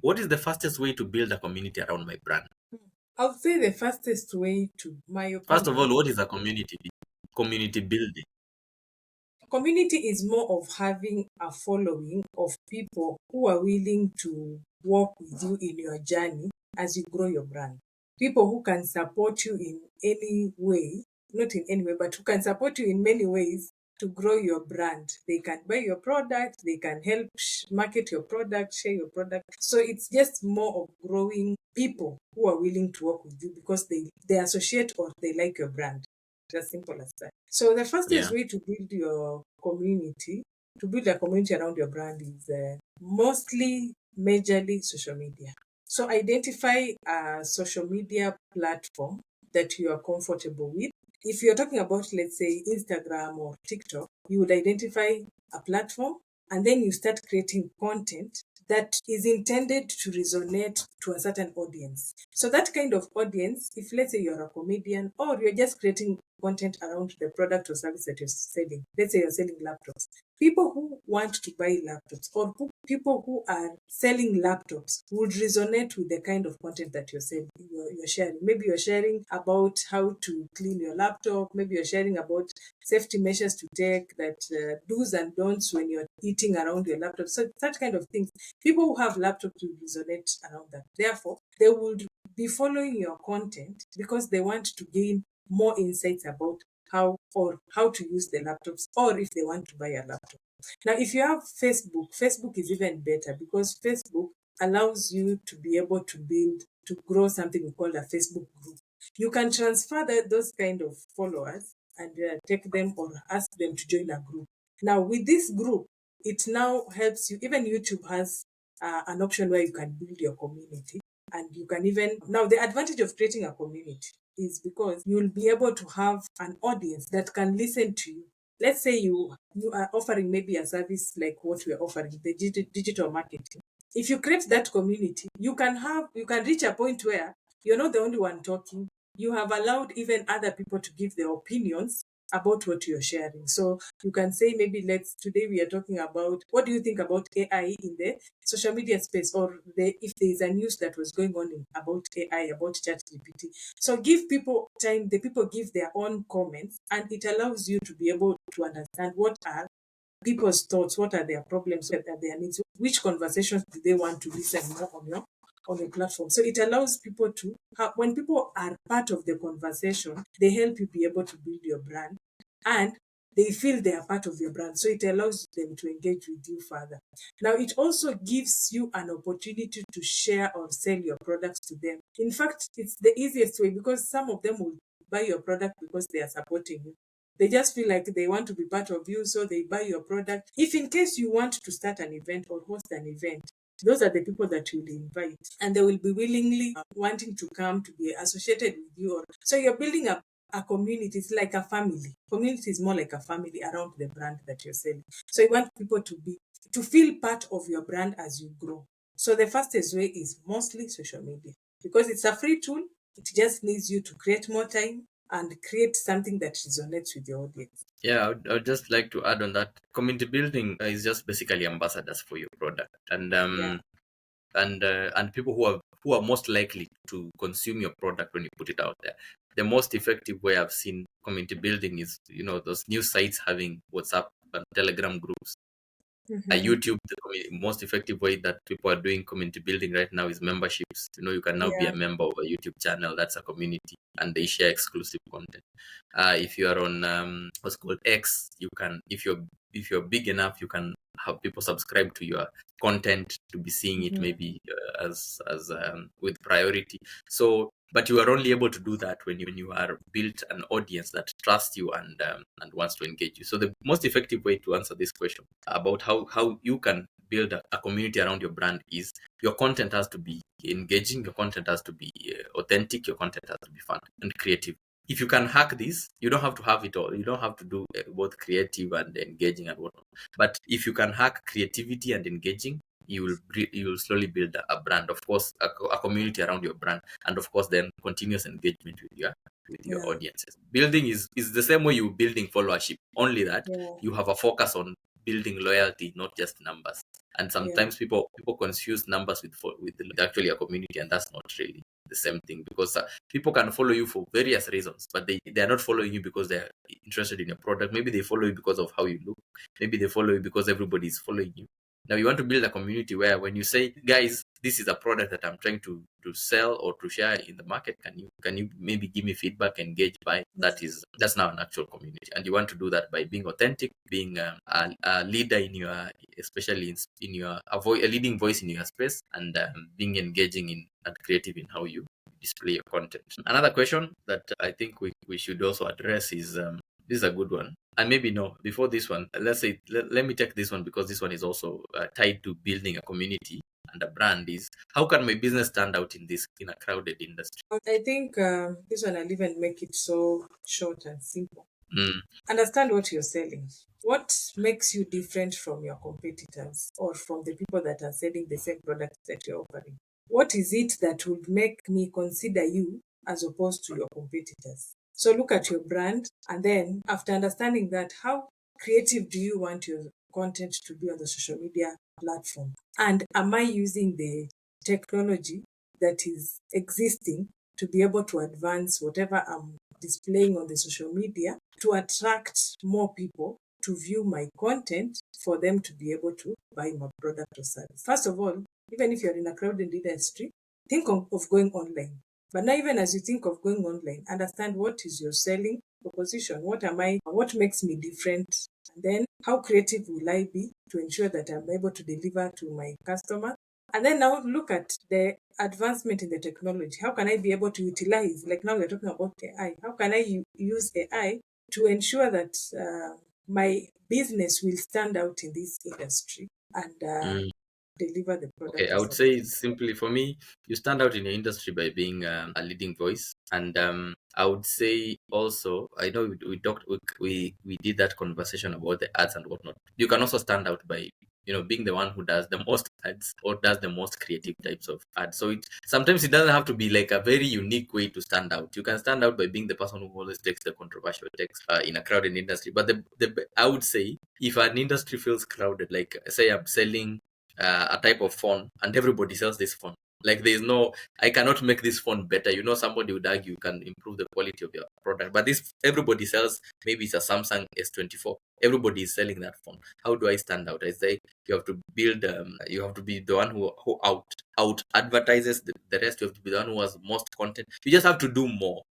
what is the fastest way to build a community around my brand? I would say the fastest way, to my First of all, opinion, what is a community? Community building. community is more of having a following of people who are willing to work with you in your journey as you grow your brand. People who can support you in any way, not in any way, but who can support you in many ways to grow your brand. They can buy your product, they can help market your product, share your product. So it's just more of growing people who are willing to work with you because they associate or they like your brand. As simple as that. So the fastest Yeah. way to build your community, to build a community around your brand is mostly majorly social media. So identify a social media platform that you are comfortable with. If you're talking about, let's say, Instagram or TikTok, you would identify a platform and then you start creating content that is intended to resonate to a certain audience. So that kind of audience, if let's say you're a comedian or you're just creating content around the product or service that you're selling, let's say you're selling laptops, people who want to buy laptops or people who are selling laptops would resonate with the kind of content that you're selling, you're sharing. Maybe you're sharing about how to clean your laptop. Maybe you're sharing about safety measures to take, that do's and don'ts when you're eating around your laptop. So that kind of things. People who have laptops will resonate around that. Therefore, they would be following your content because they want to gain more insights about how to use the laptops, or if they want to buy a laptop. Now, if you have Facebook, Facebook is even better because Facebook allows you to be able to grow something we call a Facebook group. You can transfer those kind of followers and take them or ask them to join a group. Now, with this group, it now helps you. Even YouTube has an option where you can build your community, and you can even now, the advantage of creating a community is because you'll be able to have an audience that can listen to you. Let's say you are offering maybe a service like what we're offering, the digital marketing. If you create that community, you can reach a point where you're not the only one talking. You have allowed even other people to give their opinions about what you're sharing. So you can say, maybe let's today we are talking about, what do you think about AI in the social media space, or if there is a news that was going on about AI, about ChatGPT. So give people time, the people give their own comments, and it allows you to be able to understand what are people's thoughts, what are their problems, what are their needs, which conversations do they want to listen more on your platform. So it allows people to have, when people are part of the conversation, they help you be able to build your brand, and they feel they are part of your brand. So it allows them to engage with you further. Now, it also gives you an opportunity to share or sell your products to them. In fact, it's the easiest way because some of them will buy your product because they are supporting you. They just feel like they want to be part of you, so they buy your product. If in case you want to start an event or host an event, those are the people that you'll invite, and they will be willingly wanting to come to be associated with you. So you're building up a community. It's like a family. Community is more like a family around the brand that you're selling. So you want people to feel part of your brand as you grow. So the fastest way is mostly social media because it's a free tool. It just needs you to create more time and create something that resonates with your audience. Yeah, I would just like to add on that community building is just basically ambassadors for your product, Yeah. and people who are most likely to consume your product when you put it out there. The most effective way I've seen community building is, those news sites having WhatsApp and Telegram groups. Mhm. YouTube, the most effective way that people are doing community building right now is memberships. You can now be Yeah. a member of a YouTube channel that's a community, and they share exclusive content. If you are on what's called X, you can, if you're big enough, you can have people subscribe to your content to be seeing it Mhm. maybe as with priority. So, but you are only able to do that when you are built an audience that trusts you and wants to engage you. So the most effective way to answer this question about how you can build a community around your brand is your content has to be engaging, your content has to be authentic, your content has to be fun and creative. If you can hack this, you don't have to have it all. You don't have to do both creative and engaging and whatnot. But if you can hack creativity and engaging, you will slowly build a brand, of course, a community around your brand, and of course, then continuous engagement with your Yeah. audiences. Building is the same way you're building followership, only that Yeah. you have a focus on building loyalty, not just numbers. And Yeah. sometimes people confuse numbers with actually a community, and that's not really the same thing, because people can follow you for various reasons, but they are not following you because they're interested in your product. Maybe they follow you because of how you look. Maybe they follow you because everybody is following you. Now you want to build a community where when you say, guys, this is a product that I'm trying to sell or to share in the market, can you maybe give me feedback, engage by that's now an actual community. And you want to do that by being authentic, being a leader in your, especially in your a leading voice in your space, and being engaging in and creative in how you display your content. Another question that I think we should also address is, this is a good one. And maybe no, before this one, let's say, let me take this one, because this one is also tied to building a community and a brand, is how can my business stand out in a crowded industry? I think this one I'll even make it so short and simple. Mm, Understand what you're selling. What makes you different from your competitors or from the people that are selling the same products that you're offering? What is it that would make me consider you as opposed to your competitors? So look at your brand, and then after understanding that, how creative do you want your content to be on the social media platform? And am I using the technology that is existing to be able to advance whatever I'm displaying on the social media to attract more people to view my content for them to be able to buy my product or service? First of all, even if you're in a crowded industry, think of going online. But now, even as you think of going online, understand what is your selling proposition. What makes me different? And then how creative will I be to ensure that I'm able to deliver to my customer? And then now look at the advancement in the technology. How can I be able to utilize, like now we're talking about AI, how can I use AI to ensure that my business will stand out in this industry and mm. deliver the Okay, product I or would say service? it's simply, for me, you stand out in your industry by being a leading voice. And I would say also, I know we talked, we did that conversation about the ads and whatnot. You can also stand out by, being the one who does the most ads or does the most creative types of ads. So sometimes it doesn't have to be like a very unique way to stand out. You can stand out by being the person who always takes the controversial text in a crowded industry. But I would say, if an industry feels crowded, like say I'm selling a type of phone and everybody sells this phone, like there's no, I cannot make this phone better. Somebody would argue you can improve the quality of your product, but this everybody sells, maybe it's a Samsung S24, everybody is selling that phone. How do I stand out? I say you have to build, you have to be the one who out advertises the rest. You have to be the one who has most content. You just have to do more.